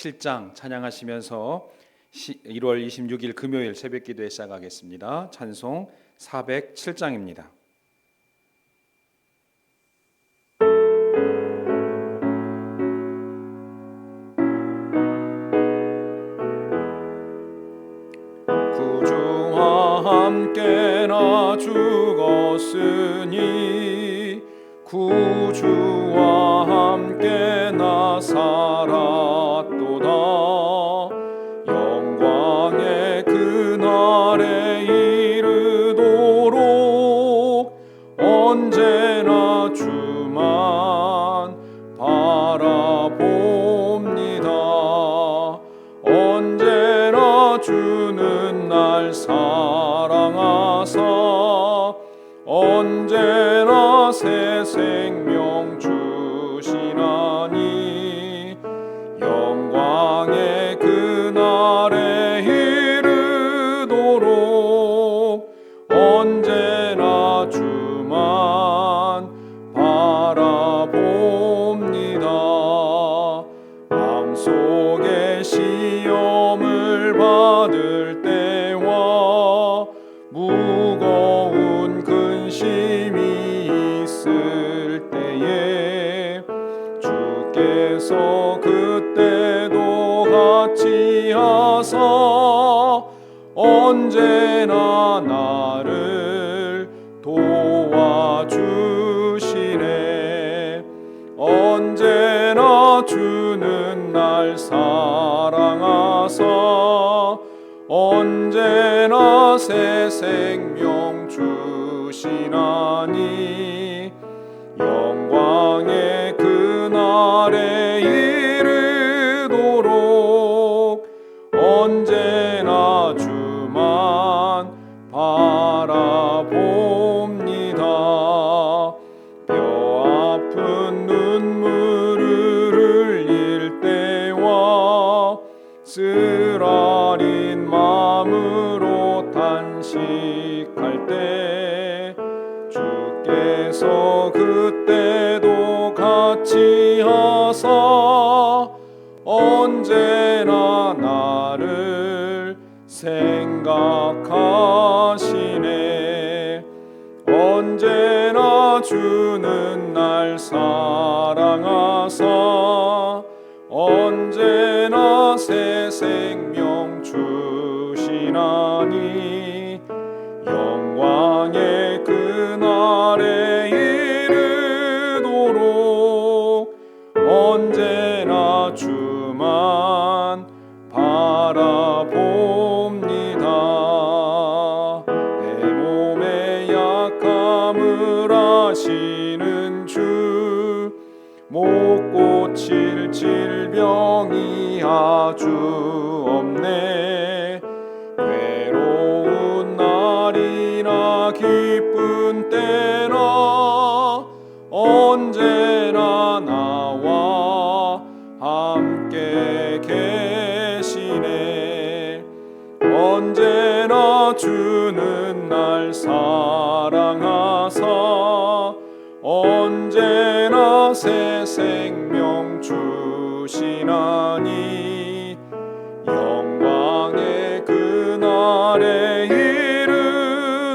407장 찬양하시면서 1월 26일 금요일 새벽기도에 시작하겠습니다. 찬송 407장입니다. 구주와 함께나 죽었으니 구주와 함께 나 살았도다. 영광의 그날에 이르도록 언제나 주만 바라봅니다. 언제나 주는 날 사랑하사 언제나 새 생명 주시나니 영광의 그날에 이르도록 언제나 주만 바라봅니다. 마음속에 시험을 받을 때와 무거운 근심이 있을 때에 주께서 그때도 같이 하사 언제나 나를 도와주시네. 언제나 주는 날 사랑하사 언제나 새 생명 주시나니 영광의 그날에 이르도록 언제나 주만 바라봅니다. 뼈 아픈 눈물을 흘릴 때와 쓰라린 마음으로 탄식할 때 주께서 그때도 같이 하사 언제나 나를 생각하시네. 언제나 주는 날 사랑하사 언제나 새 생명 주시나니 영광의 그날에 이르도록 언제나 주만 바라봅니다. 내 몸의 약함을 아시는 주 못 고칠 질병이 아주 없네. 외로운 날이나 기쁜 때나 언제나 나와 함께 계시네. 언제나 주는 날 사랑하사 언제나 새 생명 주시나니 영광의 그날에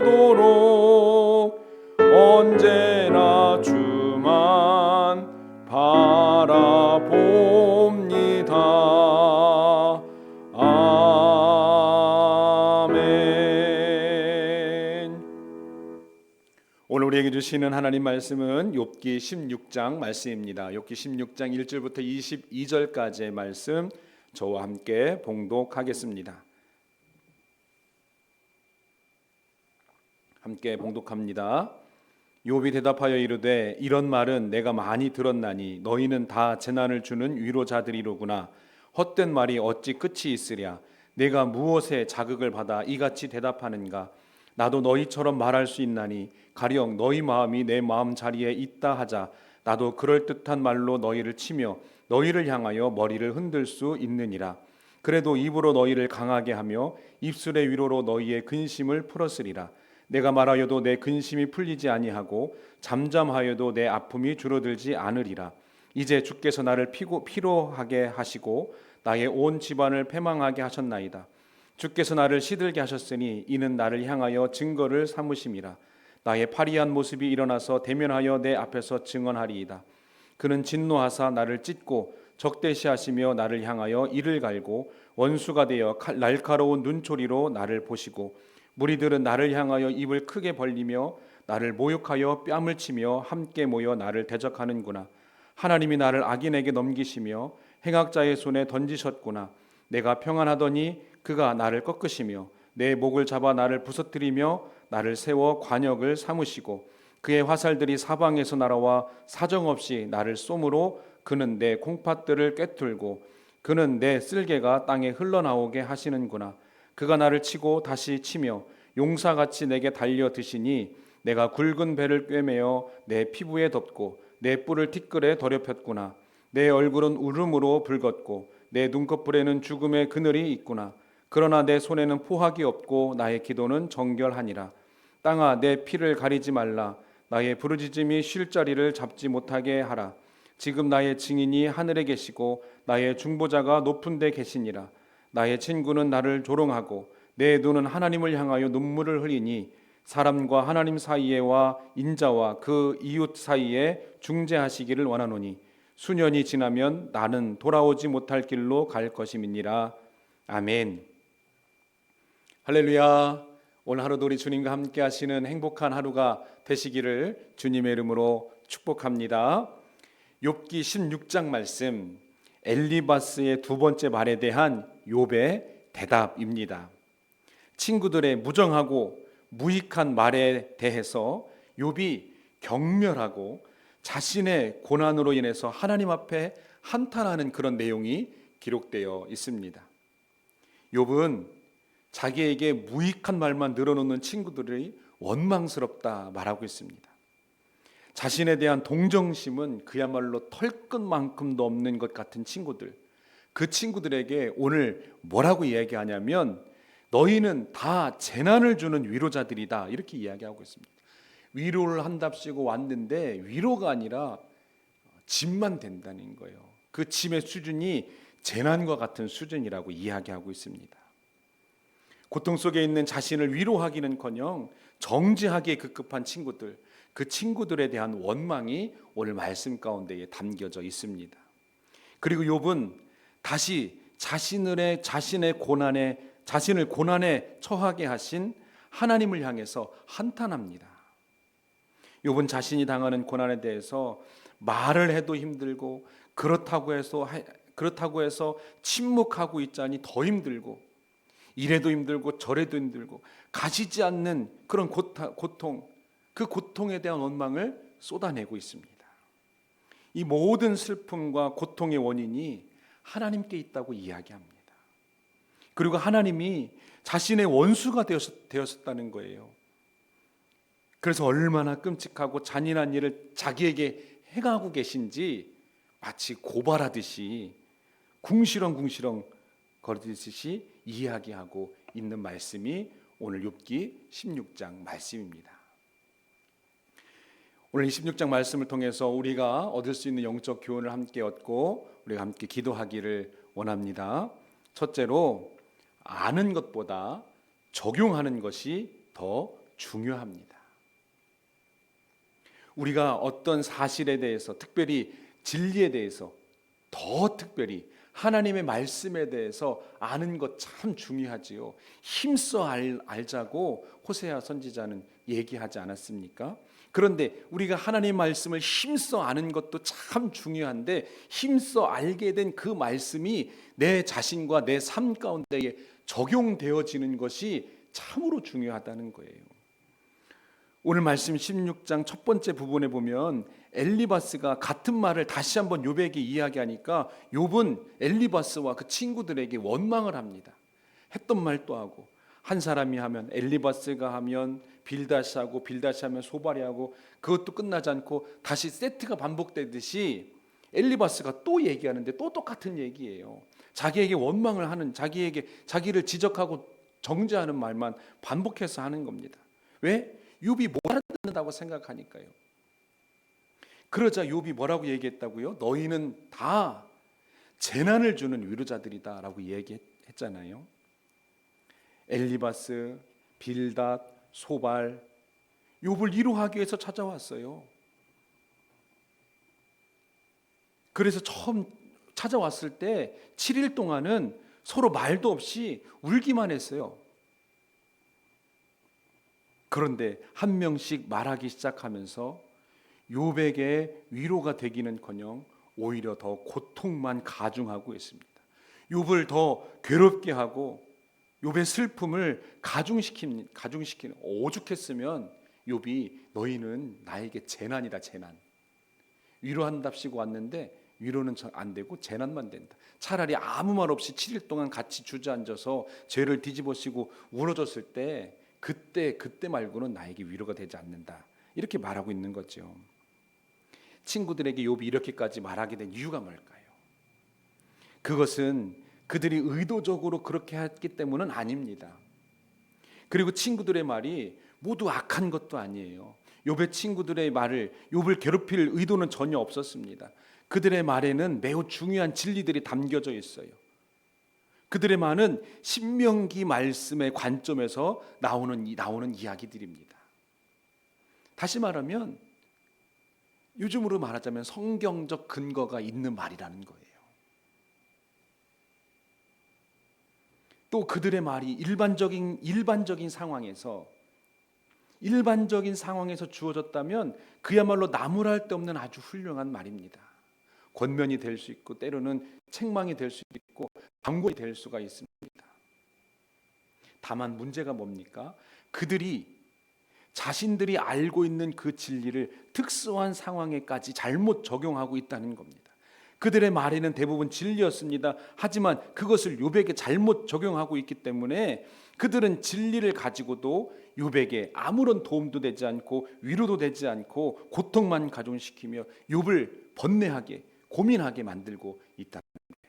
이르도록 언제나 주만 바라봅니다. 아멘. 오늘 우리에게 주시는 하나님 말씀은 욥기 16장 말씀입니다. 욥기 16장 1절부터 22절까지의 말씀 저와 함께 봉독하겠습니다. 함께 봉독합니다. 욥이 대답하여 이르되 이런 말은 내가 많이 들었나니 너희는 다 재난을 주는 위로자들이로구나. 헛된 말이 어찌 끝이 있으랴. 내가 무엇에 자극을 받아 이같이 대답하는가. 나도 너희처럼 말할 수 있나니 가령 너희 마음이 내 마음 자리에 있다 하자. 나도 그럴듯한 말로 너희를 치며 너희를 향하여 머리를 흔들 수 있느니라. 그래도 입으로 너희를 강하게 하며 입술의 위로로 너희의 근심을 풀었으리라. 내가 말하여도 내 근심이 풀리지 아니하고 잠잠하여도 내 아픔이 줄어들지 않으리라. 이제 주께서 나를 피로하게 하시고 나의 온 집안을 패망하게 하셨나이다. 주께서 나를 시들게 하셨으니 이는 나를 향하여 증거를 삼으심이라. 나의 파리한 모습이 일어나서 대면하여 내 앞에서 증언하리이다. 그는 진노하사 나를 찢고 적대시하시며 나를 향하여 이를 갈고 원수가 되어 날카로운 눈초리로 나를 보시고 무리들은 나를 향하여 입을 크게 벌리며 나를 모욕하여 뺨을 치며 함께 모여 나를 대적하는구나. 하나님이 나를 악인에게 넘기시며 행악자의 손에 던지셨구나. 내가 평안하더니 그가 나를 꺾으시며 내 목을 잡아 나를 부서뜨리며 나를 세워 관역을 삼으시고 그의 화살들이 사방에서 날아와 사정없이 나를 쏘므로 그는 내 콩팥들을 꿰뚫고 그는 내 쓸개가 땅에 흘러나오게 하시는구나. 그가 나를 치고 다시 치며 용사같이 내게 달려 드시니 내가 굵은 배를 꿰매어 내 피부에 덮고 내 뿔을 티끌에 더럽혔구나. 내 얼굴은 울음으로 붉었고 내 눈꺼풀에는 죽음의 그늘이 있구나. 그러나 내 손에는 포학이 없고 나의 기도는 정결하니라. 땅아 내 피를 가리지 말라. 나의 부르짖음이 쉴 자리를 잡지 못하게 하라. 지금 나의 증인이 하늘에 계시고 나의 중보자가 높은 데 계시니라. 나의 친구는 나를 조롱하고 내 눈은 하나님을 향하여 눈물을 흘리니 사람과 하나님 사이에와 인자와 그 이웃 사이에 중재하시기를 원하노니 수년이 지나면 나는 돌아오지 못할 길로 갈 것임이니라. 아멘. 할렐루야. 오늘 하루도 우리 주님과 함께 하시는 행복한 하루가 되시기를 주님의 이름으로 축복합니다. 욥기 16장 말씀, 엘리바스의 두 번째 말에 대한 욥의 대답입니다. 친구들의 무정하고 무익한 말에 대해서 욥이 경멸하고 자신의 고난으로 인해서 하나님 앞에 한탄하는 그런 내용이 기록되어 있습니다. 욥은 자기에게 무익한 말만 늘어놓는 친구들이 원망스럽다 말하고 있습니다. 자신에 대한 동정심은 그야말로 털끝만큼도 없는 것 같은 친구들, 그 친구들에게 오늘 뭐라고 이야기하냐면 너희는 다 재난을 주는 위로자들이다 이렇게 이야기하고 있습니다. 위로를 한답시고 왔는데 위로가 아니라 짐만 된다는 거예요. 그 짐의 수준이 재난과 같은 수준이라고 이야기하고 있습니다. 고통 속에 있는 자신을 위로하기는커녕 정죄하기에 급급한 친구들, 그 친구들에 대한 원망이 오늘 말씀 가운데에 담겨져 있습니다. 그리고 욥은 다시 자신을 고난에 처하게 하신 하나님을 향해서 한탄합니다. 욥은 자신이 당하는 고난에 대해서 말을 해도 힘들고 그렇다고 해서 침묵하고 있자니 더 힘들고 이래도 힘들고 저래도 힘들고 가시지 않는 그런 고통, 그 고통에 대한 원망을 쏟아내고 있습니다. 이 모든 슬픔과 고통의 원인이 하나님께 있다고 이야기합니다. 그리고 하나님이 자신의 원수가 되었다는 거예요. 그래서 얼마나 끔찍하고 잔인한 일을 자기에게 행하고 계신지 마치 고발하듯이 궁시렁궁시렁 거리듯이 이야기하고 있는 말씀이 오늘 욥기 16장 말씀입니다. 오늘 26장 말씀을 통해서 우리가 얻을 수 있는 영적 교훈을 함께 얻고 우리가 함께 기도하기를 원합니다. 첫째로 아는 것보다 적용하는 것이 더 중요합니다. 우리가 어떤 사실에 대해서, 특별히 진리에 대해서, 더 특별히 하나님의 말씀에 대해서 아는 것 참 중요하지요. 힘써 알자고 호세아 선지자는 얘기하지 않았습니까? 그런데 우리가 하나님의 말씀을 힘써 아는 것도 참 중요한데 힘써 알게 된 그 말씀이 내 자신과 내 삶 가운데에 적용되어지는 것이 참으로 중요하다는 거예요. 오늘 말씀 16장 첫 번째 부분에 보면 엘리바스가 같은 말을 다시 한번 욥에게 이야기하니까 욥은 엘리바스와 그 친구들에게 원망을 합니다. 했던 말 또 하고, 한 사람이 하면 엘리바스가 하면 빌다시 하고, 빌다시 하면 소발이 하고, 그것도 끝나지 않고 다시 세트가 반복되듯이 엘리바스가 또 얘기하는데 또 똑같은 얘기예요. 자기에게 원망을 하는, 자기를 지적하고 정죄하는 말만 반복해서 하는 겁니다. 왜? 욥이 못 알아듣는다고 생각하니까요. 그러자 욥이 뭐라고 얘기했다고요? 너희는 다 재난을 주는 위로자들이다라고 얘기했잖아요. 엘리바스, 빌닷, 소발, 욥을 위로하기 위해서 찾아왔어요. 그래서 처음 찾아왔을 때 7일 동안은 서로 말도 없이 울기만 했어요. 그런데 한 명씩 말하기 시작하면서 욥에게 위로가 되기는커녕 오히려 더 고통만 가중하고 있습니다. 욥을 더 괴롭게 하고 욥의 슬픔을 가중시키는, 오죽했으면 욥이 너희는 나에게 재난이다, 재난. 위로한답시고 왔는데 위로는 안 되고 재난만 된다. 차라리 아무 말 없이 7일 동안 같이 주저앉아서 죄를 뒤집어쓰고 울어줬을 때 그때 말고는 나에게 위로가 되지 않는다. 이렇게 말하고 있는 거죠. 친구들에게 욥이 이렇게까지 말하게 된 이유가 뭘까요? 그것은 그들이 의도적으로 그렇게 했기 때문은 아닙니다. 그리고 친구들의 말이 모두 악한 것도 아니에요. 욥의 친구들의 말을, 욥을 괴롭힐 의도는 전혀 없었습니다. 그들의 말에는 매우 중요한 진리들이 담겨져 있어요. 그들의 말은 신명기 말씀의 관점에서 나오는 이야기들입니다. 다시 말하면 요즘으로 말하자면 성경적 근거가 있는 말이라는 거예요. 또 그들의 말이 일반적인 상황에서 주어졌다면 그야말로 나무랄 데 없는 아주 훌륭한 말입니다. 권면이 될 수 있고 때로는 책망이 될 수 있고 방법이 될 수가 있습니다. 다만 문제가 뭡니까? 그들이 자신들이 알고 있는 그 진리를 특수한 상황에까지 잘못 적용하고 있다는 겁니다. 그들의 말에는 대부분 진리였습니다. 하지만 그것을 욥에게 잘못 적용하고 있기 때문에 그들은 진리를 가지고도 욥에게 아무런 도움도 되지 않고 위로도 되지 않고 고통만 가중시키며 욥을 번뇌하게 고민하게 만들고 있다는 거예요.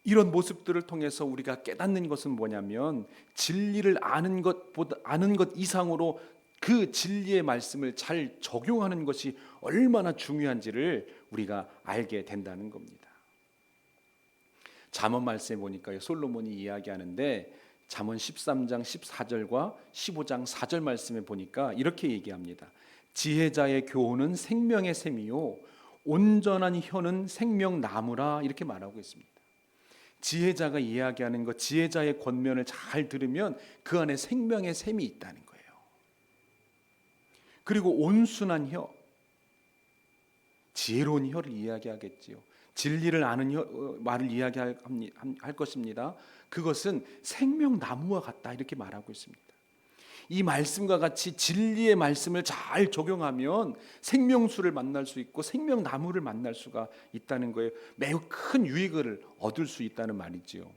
이런 모습들을 통해서 우리가 깨닫는 것은 뭐냐면 진리를 아는 것 이상으로 그 진리의 말씀을 잘 적용하는 것이 얼마나 중요한지를 우리가 알게 된다는 겁니다. 잠언 말씀에 보니까 솔로몬이 이야기하는데 잠언 13장 14절과 15장 4절 말씀에 보니까 이렇게 얘기합니다. 지혜자의 교훈은 생명의 샘이요 온전한 혀는 생명나무라 이렇게 말하고 있습니다. 지혜자가 이야기하는 것, 지혜자의 권면을 잘 들으면 그 안에 생명의 샘이 있다는 거예요. 그리고 온순한 혀, 지혜로운 혀를 이야기하겠지요. 진리를 아는 말을 이야기할 것입니다. 그것은 생명나무와 같다 이렇게 말하고 있습니다. 이 말씀과 같이 진리의 말씀을 잘 적용하면 생명수를 만날 수 있고 생명나무를 만날 수가 있다는 거예요. 매우 큰 유익을 얻을 수 있다는 말이지요.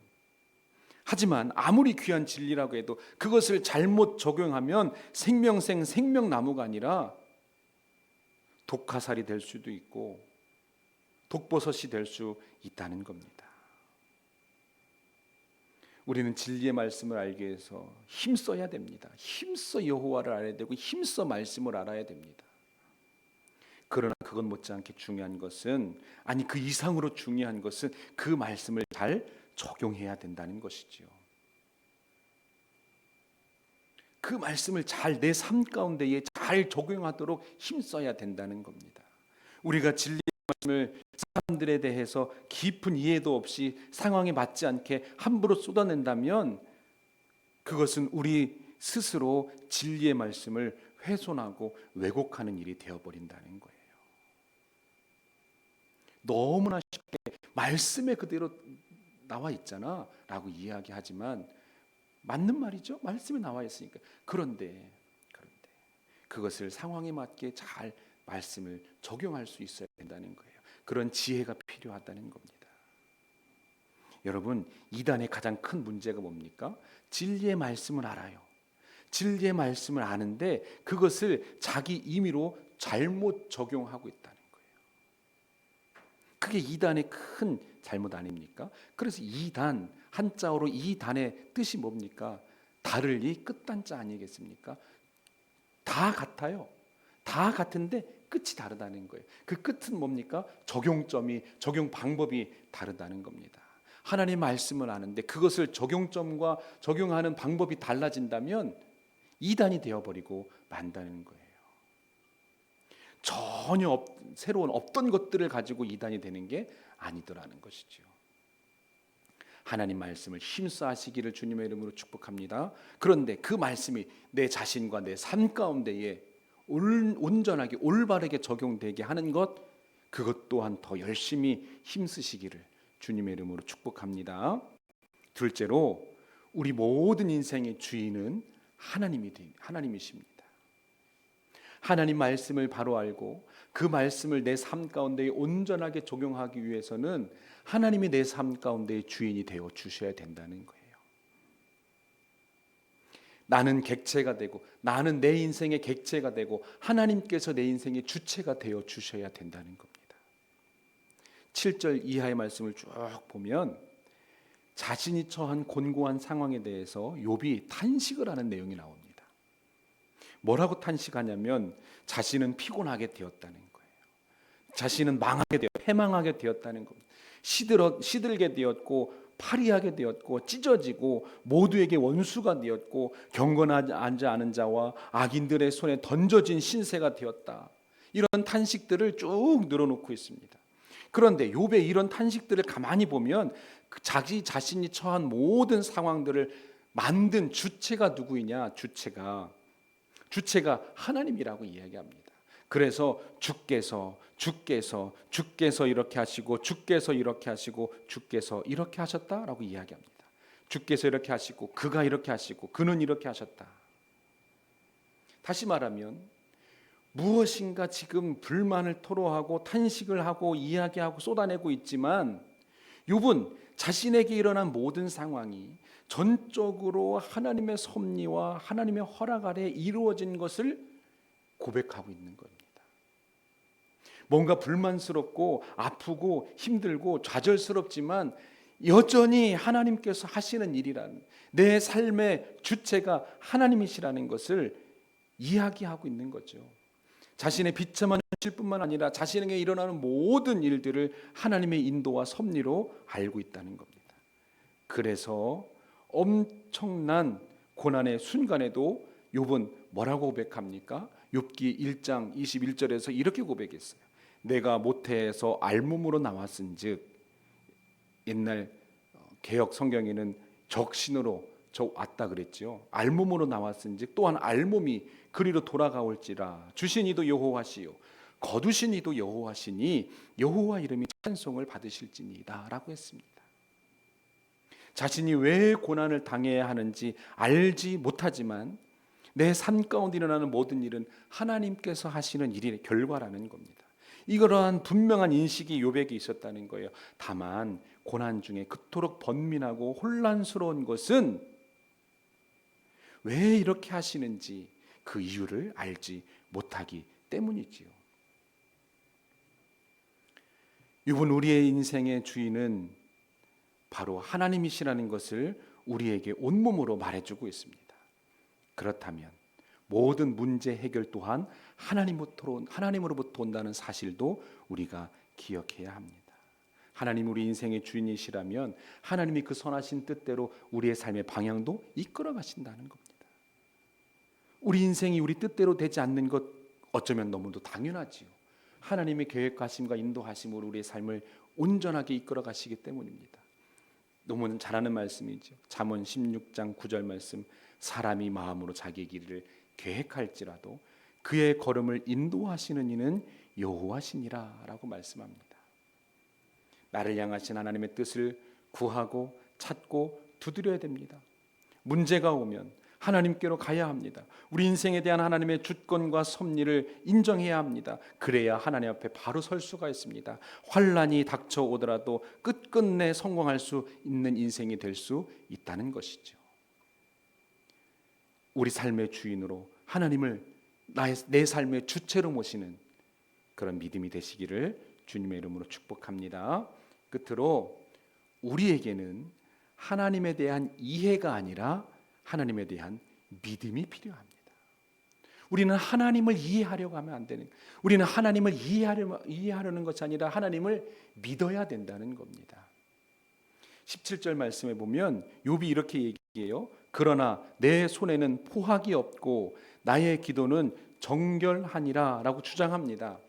하지만 아무리 귀한 진리라고 해도 그것을 잘못 적용하면 생명나무가 아니라 독화살이 될 수도 있고 독버섯이 될 수 있다는 겁니다. 우리는 진리의 말씀을 알기 위해서 힘써야 됩니다. 힘써 여호와를 알아야 되고 힘써 말씀을 알아야 됩니다. 그러나 그것 못지않게 중요한 것은 그 이상으로 중요한 것은 그 말씀을 잘 적용해야 된다는 것이지요. 그 말씀을 잘 내 삶 가운데에 잘 적용하도록 힘써야 된다는 겁니다. 우리가 진리의 말씀을 사람들에 대해서 깊은 이해도 없이 상황에 맞지 않게 함부로 쏟아낸다면 그것은 우리 스스로 진리의 말씀을 훼손하고 왜곡하는 일이 되어버린다는 거예요. 너무나 쉽게 말씀에 그대로 나와 있잖아 라고 이야기하지만 맞는 말이죠. 말씀에 나와 있으니까. 그런데 그것을 상황에 맞게 잘 말씀을 적용할 수 있어야 된다는 거예요. 그런 지혜가 필요하다는 겁니다. 여러분, 이단의 가장 큰 문제가 뭡니까? 진리의 말씀을 알아요. 진리의 말씀을 아는데 그것을 자기 임의로 잘못 적용하고 있다는 거예요. 그게 이단의 큰 잘못 아닙니까? 그래서 이단, 한자어로 이단의 뜻이 뭡니까? 다를 이 끝단자 아니겠습니까? 다 같아요. 다 같은데 끝이 다르다는 거예요. 그 끝은 뭡니까? 적용 방법이 다르다는 겁니다. 하나님 말씀을 아는데 그것을 적용점과 적용하는 방법이 달라진다면 이단이 되어버리고 만다는 거예요. 전혀 새로운 없던 것들을 가지고 이단이 되는 게 아니더라는 것이죠. 하나님 말씀을 힘써 하시기를 주님의 이름으로 축복합니다. 그런데 그 말씀이 내 자신과 내 삶 가운데에 온전하게 올바르게 적용되게 하는 것, 그것 또한 더 열심히 힘쓰시기를 주님의 이름으로 축복합니다. 둘째로 우리 모든 인생의 주인은 하나님이십니다. 하나님 말씀을 바로 알고 그 말씀을 내 삶 가운데 온전하게 적용하기 위해서는 하나님이 내 삶 가운데의 주인이 되어 주셔야 된다는 거예요. 나는 객체가 되고 나는 내 인생의 객체가 되고 하나님께서 내 인생의 주체가 되어 주셔야 된다는 겁니다. 7절 이하의 말씀을 쭉 보면 자신이 처한 곤고한 상황에 대해서 욥이 탄식을 하는 내용이 나옵니다. 뭐라고 탄식하냐면 자신은 피곤하게 되었다는 거예요. 자신은 패망하게 되었다는 겁니다. 시들게 되었고 파리하게 되었고 찢어지고 모두에게 원수가 되었고 경건하지 않은 자와 악인들의 손에 던져진 신세가 되었다. 이런 탄식들을 쭉 늘어놓고 있습니다. 그런데 욥의 이런 탄식들을 가만히 보면 자기 자신이 처한 모든 상황들을 만든 주체가 누구이냐? 주체가 하나님이라고 이야기합니다. 그래서 주께서 이렇게 하시고 주께서 이렇게 하시고 주께서 이렇게 하셨다라고 이야기합니다. 주께서 이렇게 하시고 그가 이렇게 하시고 그는 이렇게 하셨다. 다시 말하면 무엇인가 지금 불만을 토로하고 탄식을 하고 이야기하고 쏟아내고 있지만 욥은 자신에게 일어난 모든 상황이 전적으로 하나님의 섭리와 하나님의 허락 아래 이루어진 것을 고백하고 있는 겁니다. 뭔가 불만스럽고 아프고 힘들고 좌절스럽지만 여전히 하나님께서 하시는 일이라는, 내 삶의 주체가 하나님이시라는 것을 이야기하고 있는 거죠. 자신의 비참한 현실뿐만 아니라 자신에게 일어나는 모든 일들을 하나님의 인도와 섭리로 알고 있다는 겁니다. 그래서 엄청난 고난의 순간에도 욥은 뭐라고 고백합니까? 욥기 1장 21절에서 이렇게 고백했어요. 내가 모태에서 알몸으로 나왔은즉, 옛날 개역 성경에는 적신으로 왔다 그랬죠. 알몸으로 나왔은즉 또한 알몸이 그리로 돌아가올지라. 주신 이도 여호와시요 거두신 이도 여호와시니 여호와 이름이 찬송을 받으실지니이다 라고 했습니다. 자신이 왜 고난을 당해야 하는지 알지 못하지만 내 삶 가운데 일어나는 모든 일은 하나님께서 하시는 일의 결과라는 겁니다. 이러한 분명한 인식이 욥에게 있었다는 거예요. 다만 고난 중에 그토록 번민하고 혼란스러운 것은 왜 이렇게 하시는지 그 이유를 알지 못하기 때문이지요. 이번 우리의 인생의 주인은 바로 하나님이시라는 것을 우리에게 온몸으로 말해주고 있습니다. 그렇다면 모든 문제 해결 또한 하나님으로부터 온다는 사실도 우리가 기억해야 합니다. 하나님 우리 인생의 주인이시라면 하나님이 그 선하신 뜻대로 우리의 삶의 방향도 이끌어 가신다는 겁니다. 우리 인생이 우리 뜻대로 되지 않는 것 어쩌면 너무도 당연하지요. 하나님의 계획하심과 인도하심으로 우리의 삶을 온전하게 이끌어 가시기 때문입니다. 너무 잘 아는 말씀이죠. 잠언 16장 9절 말씀, 사람이 마음으로 자기의 길을 계획할지라도 그의 걸음을 인도하시는 이는 여호와시니라 라고 말씀합니다. 나를 향하신 하나님의 뜻을 구하고 찾고 두드려야 됩니다. 문제가 오면 하나님께로 가야 합니다. 우리 인생에 대한 하나님의 주권과 섭리를 인정해야 합니다. 그래야 하나님 앞에 바로 설 수가 있습니다. 환난이 닥쳐오더라도 끝끝내 성공할 수 있는 인생이 될 수 있다는 것이죠. 우리 삶의 주인으로 하나님을 내 삶의 주체로 모시는 그런 믿음이 되시기를 주님의 이름으로 축복합니다. 끝으로 우리에게는 하나님에 대한 이해가 아니라 하나님에 대한 믿음이 필요합니다. 우리는 하나님을 이해하려고 하면 안 되는, 우리는 하나님을 이해하려는 것이 아니라 하나님을 믿어야 된다는 겁니다. 17절 말씀에 보면 욥이 이렇게 얘기해요. 그러나 내 손에는 포학이 없고 나의 기도는 정결하니라 라고 주장합니다.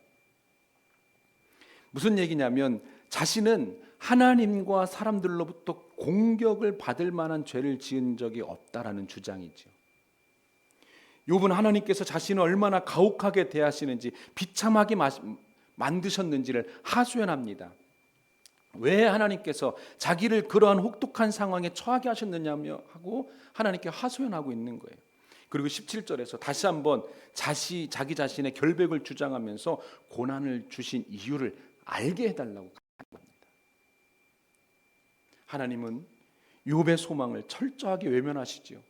무슨 얘기냐면 자신은 하나님과 사람들로부터 공격을 받을 만한 죄를 지은 적이 없다라는 주장이죠. 욥은 하나님께서 자신을 얼마나 가혹하게 대하시는지, 비참하게 만드셨는지를 하소연합니다. 왜 하나님께서 자기를 그러한 혹독한 상황에 처하게 하셨느냐며 하고 하나님께 하소연하고 있는 거예요. 그리고 17절에서 다시 한번 자기 자신의 결백을 주장하면서 고난을 주신 이유를 알게 해달라고 합니다. 하나님은 욥의 소망을 철저하게 외면하시죠.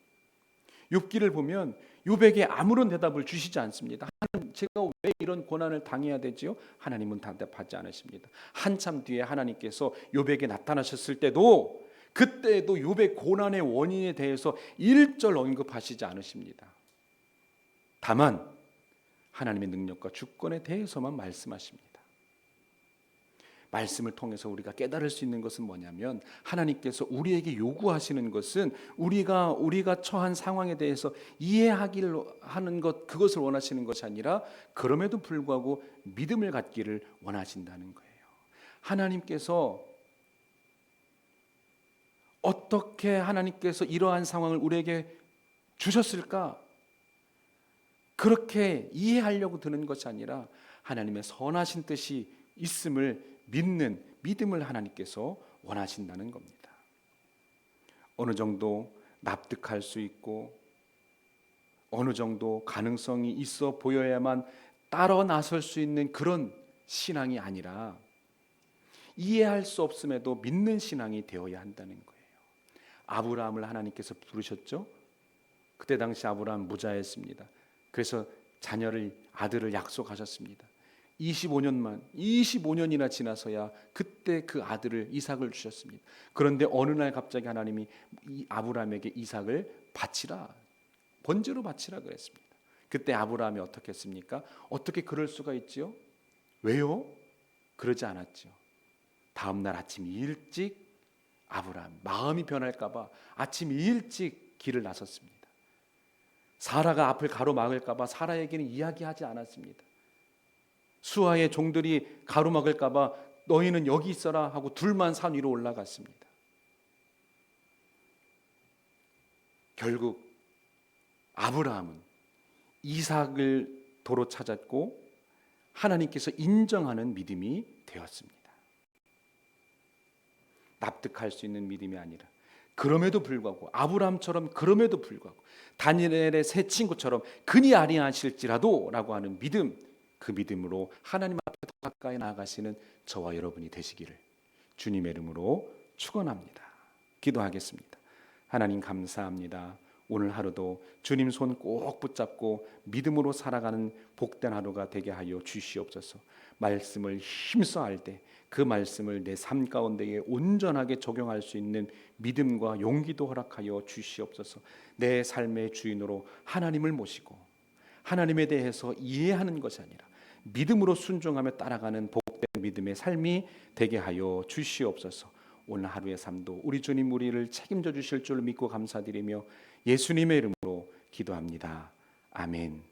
욥기를 보면 욥에게 아무런 대답을 주시지 않습니다. 하나님, 제가 왜 이런 고난을 당해야 되지요? 하나님은 대답하지 않으십니다. 한참 뒤에 하나님께서 욥에게 나타나셨을 때도 그때도 욥의 고난의 원인에 대해서 일절 언급하시지 않으십니다. 다만 하나님의 능력과 주권에 대해서만 말씀하십니다. 말씀을 통해서 우리가 깨달을 수 있는 것은 뭐냐면 하나님께서 우리에게 요구하시는 것은 우리가 처한 상황에 대해서 이해하기를 하는 것, 그것을 원하시는 것이 아니라 그럼에도 불구하고 믿음을 갖기를 원하신다는 거예요. 하나님께서 어떻게 하나님께서 이러한 상황을 우리에게 주셨을까? 그렇게 이해하려고 드는 것이 아니라 하나님의 선하신 뜻이 있음을 믿는 믿음을 하나님께서 원하신다는 겁니다. 어느 정도 납득할 수 있고 어느 정도 가능성이 있어 보여야만 따라 나설 수 있는 그런 신앙이 아니라 이해할 수 없음에도 믿는 신앙이 되어야 한다는 거예요. 아브라함을 하나님께서 부르셨죠. 그때 당시 아브라함 무자였습니다. 그래서 아들을 약속하셨습니다. 25년이나 지나서야 그때 그 아들을 이삭을 주셨습니다. 그런데 어느 날 갑자기 하나님이 아브라함에게 이삭을 바치라, 번제로 바치라 그랬습니다. 그때 아브라함이 어떻게 했습니까? 어떻게 그럴 수가 있지요? 왜요? 그러지 않았죠. 다음 날 아침 일찍 아브라함 마음이 변할까 봐 아침 일찍 길을 나섰습니다. 사라가 앞을 가로막을까 봐 사라에게는 이야기하지 않았습니다. 수하의 종들이 가로막을까 봐 너희는 여기 있어라 하고 둘만 산 위로 올라갔습니다. 결국 아브라함은 이삭을 도로 찾았고 하나님께서 인정하는 믿음이 되었습니다. 납득할 수 있는 믿음이 아니라 그럼에도 불구하고 아브라함처럼 그럼에도 불구하고 다니엘의 세 친구처럼 그니 아니하실지라도 라고 하는 믿음, 그 믿음으로 하나님 앞에 더 가까이 나아가시는 저와 여러분이 되시기를 주님의 이름으로 축원합니다. 기도하겠습니다. 하나님 감사합니다. 오늘 하루도 주님 손 꼭 붙잡고 믿음으로 살아가는 복된 하루가 되게 하여 주시옵소서. 말씀을 힘써 알 때 그 말씀을 내 삶 가운데에 온전하게 적용할 수 있는 믿음과 용기도 허락하여 주시옵소서. 내 삶의 주인으로 하나님을 모시고 하나님에 대해서 이해하는 것이 아니라 믿음으로 순종하며 따라가는 복된 믿음의 삶이 되게 하여 주시옵소서. 오늘 하루의 삶도 우리 주님 우리를 책임져 주실 줄 믿고 감사드리며 예수님의 이름으로 기도합니다. 아멘.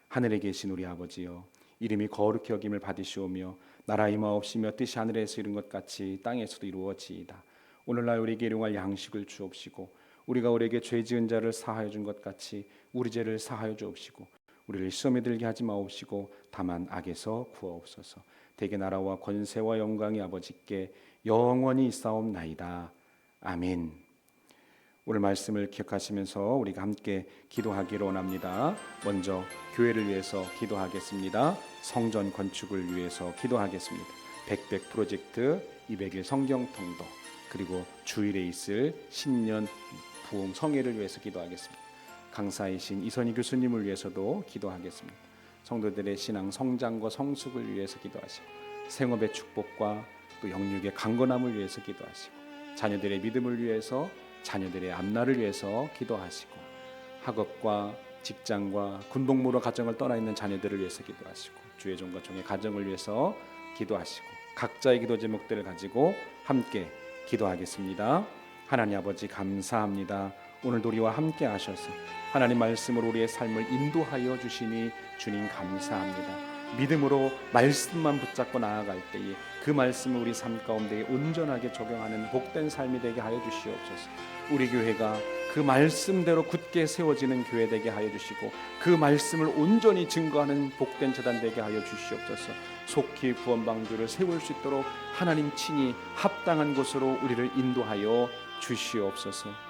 하늘에 계신 우리 아버지여, 이름이 거룩히 여김을 받으시오며 나라 임하옵시며 뜻이 하늘에서 이룬 것 같이 땅에서도 이루어지이다. 오늘날 우리에게 일용할 양식을 주옵시고 우리가 우리에게 죄 지은 자를 사하여 준 것 같이 우리 죄를 사하여 주옵시고 우리를 시험에 들게 하지 마옵시고 다만 악에서 구하옵소서. 대개 나라와 권세와 영광이 아버지께 영원히 있사옵나이다. 아멘. 오늘 말씀을 기억하시면서 우리가 함께 기도하기를 원합니다. 먼저 교회를 위해서 기도하겠습니다. 성전 건축을 위해서 기도하겠습니다. 백백 프로젝트 200일 성경 통독, 그리고 주일에 있을 신년 부흥 성회를 위해서 기도하겠습니다. 강사이신 이선희 교수님을 위해서도 기도하겠습니다. 성도들의 신앙 성장과 성숙을 위해서 기도하시고 생업의 축복과 또 영육의 강건함을 위해서 기도하시고 자녀들의 믿음을 위해서, 자녀들의 앞날을 위해서 기도하시고 학업과 직장과 군복무로 가정을 떠나 있는 자녀들을 위해서 기도하시고 주의 종과 종의 가정을 위해서 기도하시고 각자의 기도 제목들을 가지고 함께 기도하겠습니다. 하나님 아버지 감사합니다. 오늘도 우리와 함께 하셔서 하나님 말씀으로 우리의 삶을 인도하여 주시니 주님 감사합니다. 믿음으로 말씀만 붙잡고 나아갈 때에 그 말씀을 우리 삶 가운데 온전하게 적용하는 복된 삶이 되게 하여 주시옵소서. 우리 교회가 그 말씀대로 굳게 세워지는 교회 되게 하여 주시고 그 말씀을 온전히 증거하는 복된 재단 되게 하여 주시옵소서. 속히 구원방주를 세울 수 있도록 하나님 친히 합당한 곳으로 우리를 인도하여 주시옵소서.